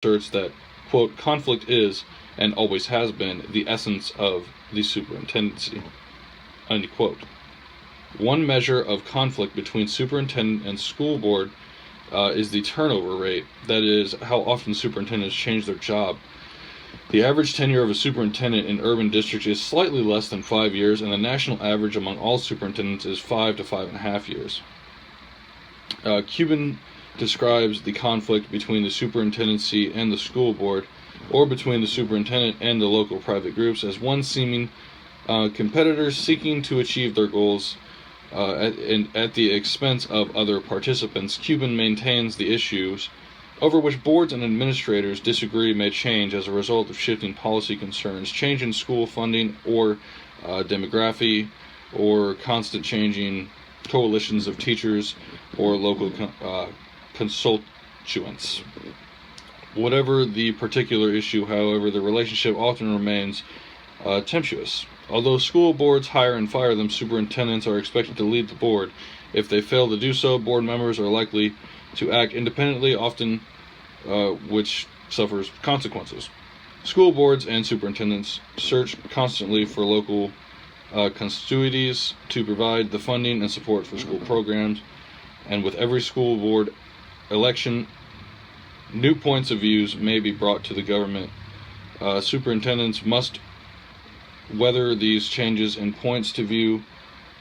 asserts that, quote, conflict is, and always has been, the essence of the superintendency, unquote. One measure of conflict between superintendent and school board is the turnover rate, that is, how often superintendents change their job. The average tenure of a superintendent in urban districts is slightly less than 5 years, and the national average among all superintendents is 5 to 5.5 years. Cuban describes the conflict between the superintendency and the school board, or between the superintendent and the local private groups, as one seeming competitors seeking to achieve their goals at the expense of other participants. Cuban maintains the issues over which boards and administrators disagree may change as a result of shifting policy concerns, change in school funding or demography, or constant changing coalitions of teachers or local constituents. Whatever the particular issue, however, the relationship often remains tempestuous. Although school boards hire and fire them, superintendents are expected to lead the board. If they fail to do so, board members are likely to act independently, often which suffers consequences. School boards and superintendents search constantly for local constituencies to provide the funding and support for school programs, and with every school board election, new points of views may be brought to the government. Superintendents must weather these changes in points to view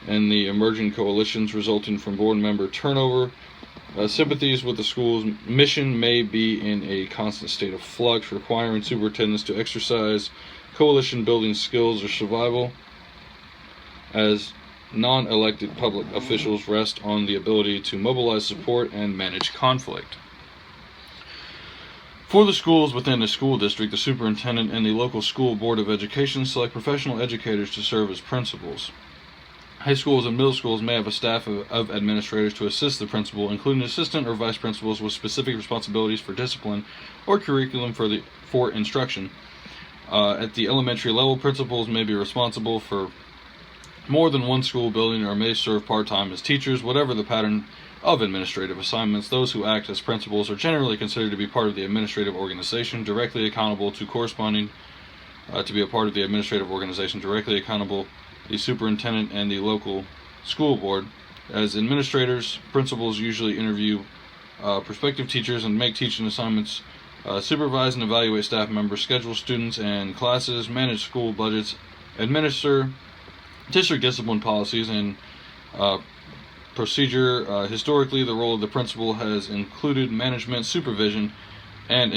and the emerging coalitions resulting from board member turnover. Sympathies with the school's mission may be in a constant state of flux, requiring superintendents to exercise coalition building skills or survival, as non-elected public officials rest on the ability to mobilize support and manage conflict. For the schools within a school district, the superintendent and the local school board of education select professional educators to serve as principals. High schools and middle schools may have a staff of administrators to assist the principal, including assistant or vice principals with specific responsibilities for discipline or curriculum for instruction. At the elementary level, principals may be responsible for more than one school building or may serve part-time as teachers. Whatever the pattern of administrative assignments, those who act as principals are generally considered to be part of the administrative organization, directly accountable to corresponding to be a part of the administrative organization, directly accountable the superintendent and the local school board. As administrators, principals usually interview prospective teachers and make teaching assignments, supervise and evaluate staff members, schedule students and classes, manage school budgets, administer district discipline policies and procedure. Historically, the role of the principal has included management, supervision, and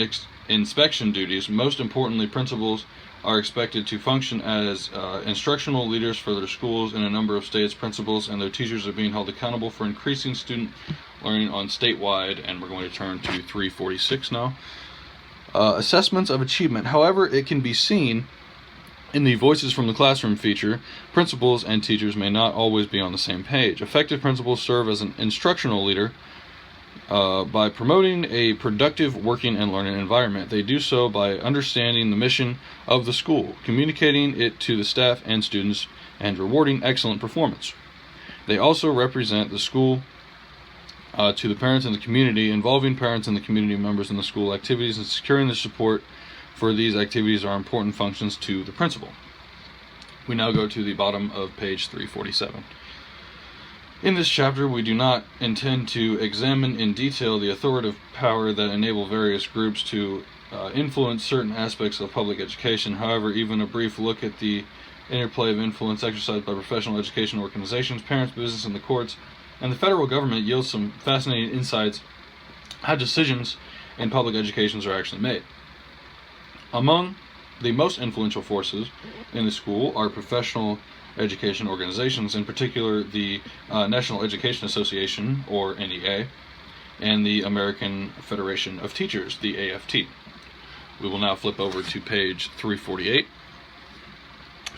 inspection duties. Most importantly, principals are expected to function as instructional leaders for their schools in a number of states. Principals and their teachers are being held accountable for increasing student learning on statewide, and we're going to turn to 346 now. Assessments of achievement. However, it can be seen in the Voices from the Classroom feature, principals and teachers may not always be on the same page. Effective principals serve as an instructional leader by promoting a productive working and learning environment. They do so by understanding the mission of the school, communicating it to the staff and students, and rewarding excellent performance. They also represent the school to the parents and the community, involving parents and the community members in the school activities, and securing the support for these activities are important functions to the principal. We now go to the bottom of page 347. In this chapter, we do not intend to examine in detail the authoritative power that enable various groups to influence certain aspects of public education. However, even a brief look at the interplay of influence exercised by professional education organizations, parents, business, and the courts, and the federal government yields some fascinating insights how decisions in public educations are actually made. Among the most influential forces in the school are professional education organizations, in particular the National Education Association, or NEA, and the American Federation of Teachers, the AFT. We will now flip over to page 348.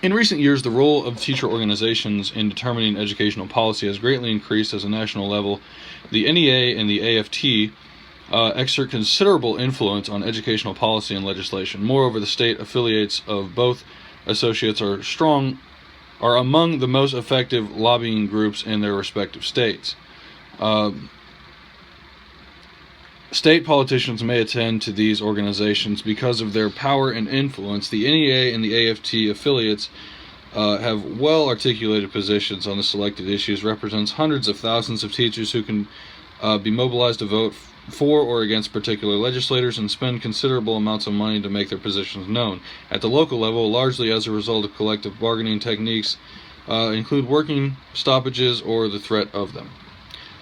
In recent years, the role of teacher organizations in determining educational policy has greatly increased as a national level. The NEA and the AFT exert considerable influence on educational policy and legislation. Moreover, the state affiliates of both associates are among the most effective lobbying groups in their respective states. State politicians may attend to these organizations because of their power and influence. The NEA and the AFT affiliates have well-articulated positions on the selected issues, represents hundreds of thousands of teachers who can be mobilized to vote for or against particular legislators and spend considerable amounts of money to make their positions known. At the local level, largely as a result of collective bargaining techniques, include working stoppages or the threat of them.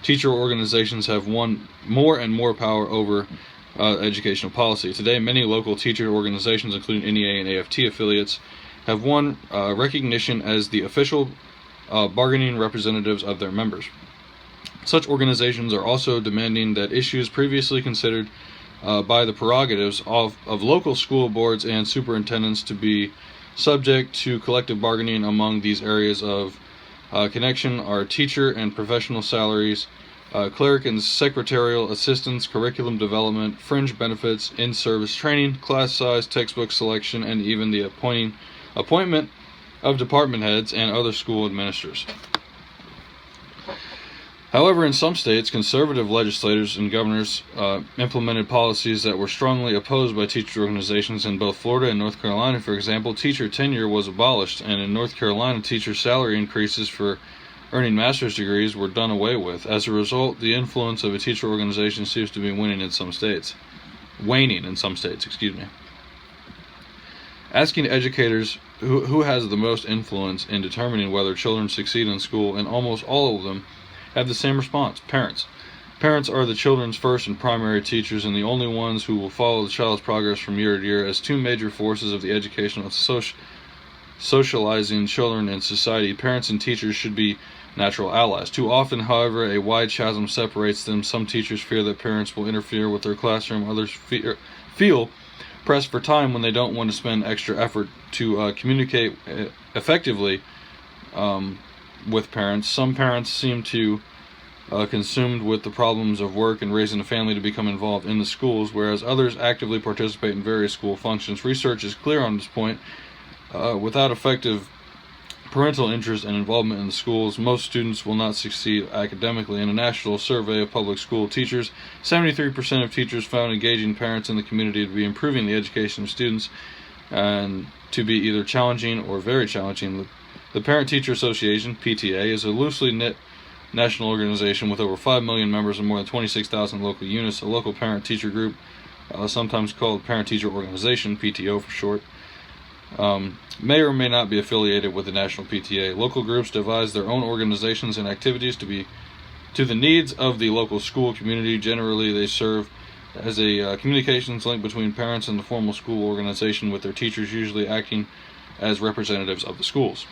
Teacher organizations have won more and more power over educational policy. Today, many local teacher organizations, including NEA and AFT affiliates, have won recognition as the official bargaining representatives of their members. Such organizations are also demanding that issues previously considered by the prerogatives of local school boards and superintendents to be subject to collective bargaining among these areas of connection are teacher and professional salaries, cleric and secretarial assistance, curriculum development, fringe benefits, in-service training, class size, textbook selection, and even the appointment of department heads and other school administrators. However, in some states, conservative legislators and governors implemented policies that were strongly opposed by teacher organizations. In both Florida and North Carolina, for example, teacher tenure was abolished, and in North Carolina, teacher salary increases for earning master's degrees were done away with. As a result, the influence of a teacher organization seems to be waning in some states. Asking educators who has the most influence in determining whether children succeed in school, and almost all of them have the same response: parents. Parents are the children's first and primary teachers, and the only ones who will follow the child's progress from year to year. As two major forces of the educational and socializing children in society, parents and teachers should be natural allies. Too often, however, a wide chasm separates them. Some teachers fear that parents will interfere with their classroom. Others feel pressed for time when they don't want to spend extra effort to communicate effectively with parents. Some parents seem to consumed with the problems of work and raising a family to become involved in the schools, whereas others actively participate in various school functions. Research is clear on this point. Without effective parental interest and involvement in the schools, most students will not succeed academically. In a national survey of public school teachers, 73% of teachers found engaging parents in the community to be improving the education of students and to be either challenging or very challenging. The Parent-Teacher Association, PTA, is a loosely knit national organization with over 5 million members and more than 26,000 local units. A local parent-teacher group, sometimes called Parent-Teacher Organization, PTO for short, may or may not be affiliated with the national PTA. Local groups devise their own organizations and activities to the needs of the local school community. Generally, they serve as a communications link between parents and the formal school organization, with their teachers usually acting as representatives of the schools.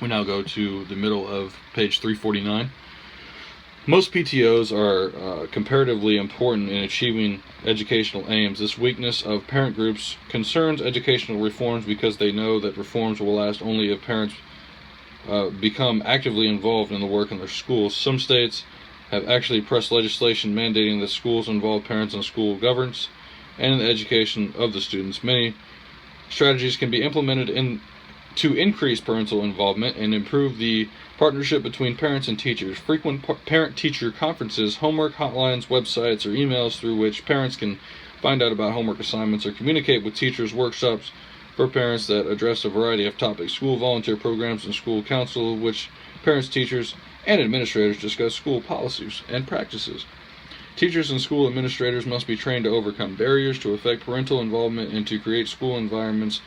We now go to the middle of page 349. Most PTOs are comparatively important in achieving educational aims. This weakness of parent groups concerns educational reforms because they know that reforms will last only if parents become actively involved in the work in their schools. Some states have actually passed legislation mandating that schools involve parents in school governance and in the education of the students. Many strategies can be implemented to increase parental involvement and improve the partnership between parents and teachers. Frequent parent-teacher conferences, homework hotlines, websites, or emails through which parents can find out about homework assignments or communicate with teachers, workshops for parents that address a variety of topics, school volunteer programs, and school council, which parents, teachers, and administrators discuss school policies and practices. Teachers and school administrators must be trained to overcome barriers to affect parental involvement and to create school environments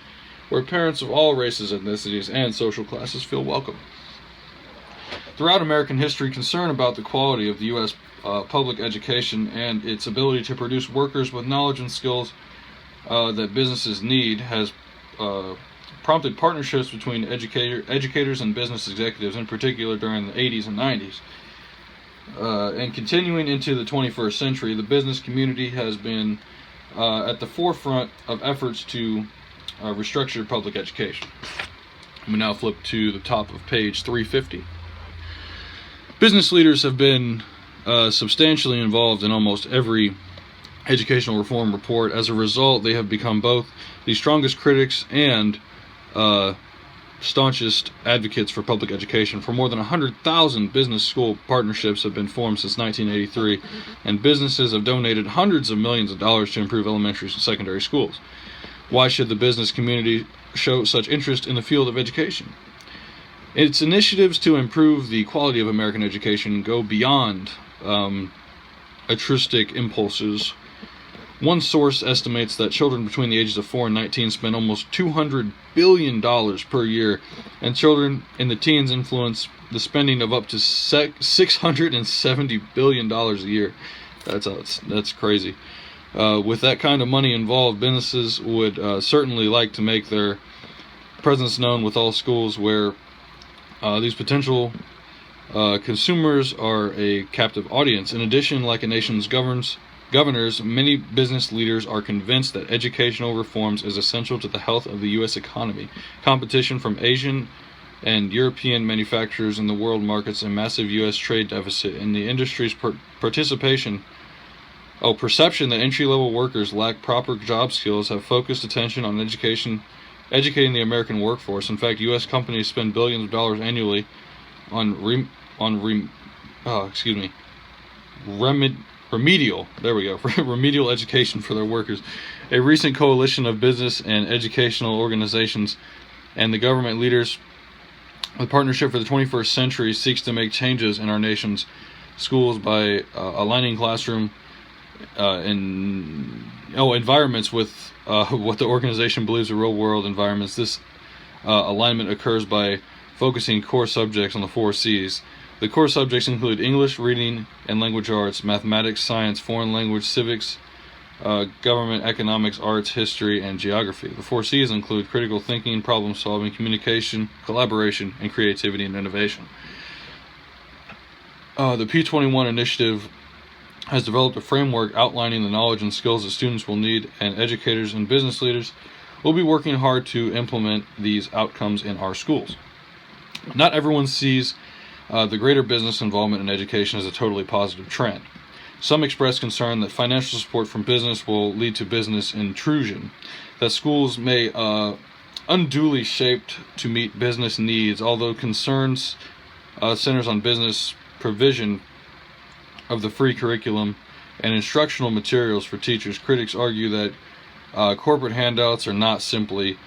where parents of all races, ethnicities, and social classes feel welcome. Throughout American history, concern about the quality of the U.S. Public education and its ability to produce workers with knowledge and skills that businesses need has prompted partnerships between educators and business executives, in particular during the 80s and 90s. And continuing into the 21st century, the business community has been at the forefront of efforts to restructure public education. We now flip to the top of page 350. Business leaders have been substantially involved in almost every educational reform report. As a result, they have become both the strongest critics and staunchest advocates for public education. For more than 100,000 business school partnerships have been formed since 1983, and businesses have donated hundreds of millions of dollars to improve elementary and secondary schools. Why should the business community show such interest in the field of education? Its initiatives to improve the quality of American education go beyond altruistic impulses. One source estimates that children between the ages of 4 and 19 spend almost $200 billion per year, and children in the teens influence the spending of up to $670 billion a year. That's crazy. With that kind of money involved, businesses would certainly like to make their presence known with all schools where these potential consumers are a captive audience. In addition, like a nation's governors, many business leaders are convinced that educational reforms is essential to the health of the U.S. economy. Competition from Asian and European manufacturers in the world markets, a massive U.S. trade deficit, and the industry's perception that entry-level workers lack proper job skills have focused attention on educating the American workforce. In fact, U.S. companies spend billions of dollars annually on remedial education for their workers. A recent coalition of business and educational organizations and the government leaders with Partnership for the 21st Century seeks to make changes in our nation's schools by aligning classroom environments with what the organization believes are real-world environments. This alignment occurs by focusing core subjects on the 4 C's. The core subjects include English, reading and language arts, mathematics, science, foreign language, civics, government, economics, arts, history, and geography. The 4 C's include critical thinking, problem solving, communication, collaboration, and creativity and innovation. The P21 initiative has developed a framework outlining the knowledge and skills that students will need, and educators and business leaders will be working hard to implement these outcomes in our schools. Not everyone sees the greater business involvement in education as a totally positive trend. Some express concern that financial support from business will lead to business intrusion, that schools may unduly shaped to meet business needs, although concerns centers on business provision of the free curriculum and instructional materials for teachers. Critics argue that corporate handouts are not simply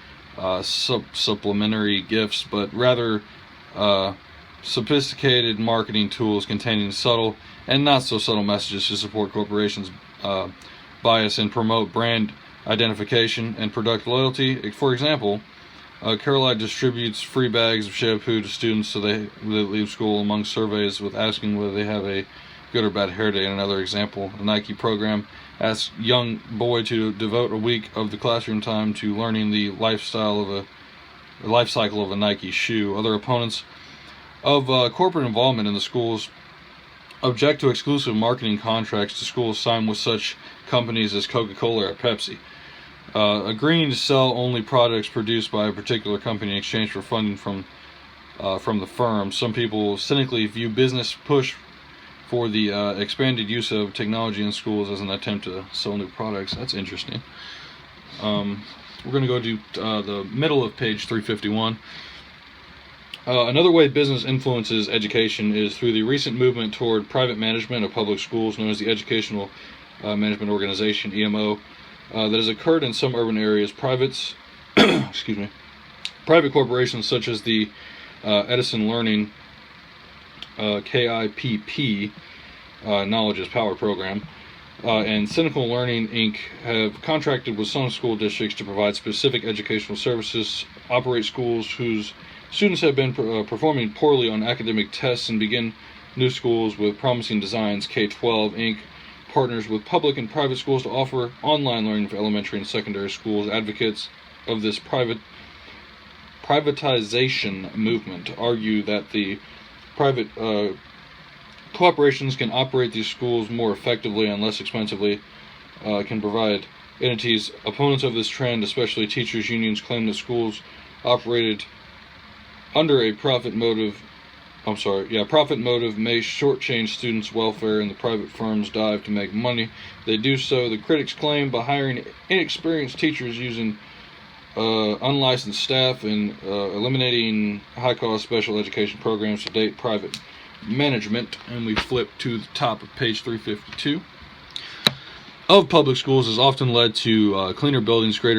supplementary gifts, but rather sophisticated marketing tools containing subtle and not so subtle messages to support corporations' bias and promote brand identification and product loyalty. For example, Caroline distributes free bags of shampoo to students so they leave school among surveys with asking whether they have a good or bad hair day. In another example, the Nike program asks young boy to devote a week of the classroom time to learning the life cycle of a Nike shoe. Other opponents of corporate involvement in the schools object to exclusive marketing contracts to schools signed with such companies as Coca-Cola or Pepsi, agreeing to sell only products produced by a particular company in exchange for funding from the firm. Some people cynically view business push for the expanded use of technology in schools as an attempt to sell new products. That's interesting. We're going to go to the middle of page 351. Another way business influences education is through the recent movement toward private management of public schools, known as the Educational Management Organization, EMO, that has occurred in some urban areas. Private corporations such as the Edison Learning KIPP Knowledge is Power program and Cynical Learning Inc. have contracted with some school districts to provide specific educational services, operate schools whose students have been performing poorly on academic tests, and begin new schools with promising designs. K-12 Inc. partners with public and private schools to offer online learning for elementary and secondary schools. Advocates of this privatization movement argue that the private corporations can operate these schools more effectively and less expensively, can provide entities. Opponents of this trend, especially teachers' unions, claim that schools operated under a profit motive may shortchange students' welfare, and the private firms dive to make money. They do so, the critics claim, by hiring inexperienced teachers using unlicensed staff and eliminating high-cost special education programs to date private management. And we flip to the top of page 352. Of public schools has often led to cleaner buildings, greater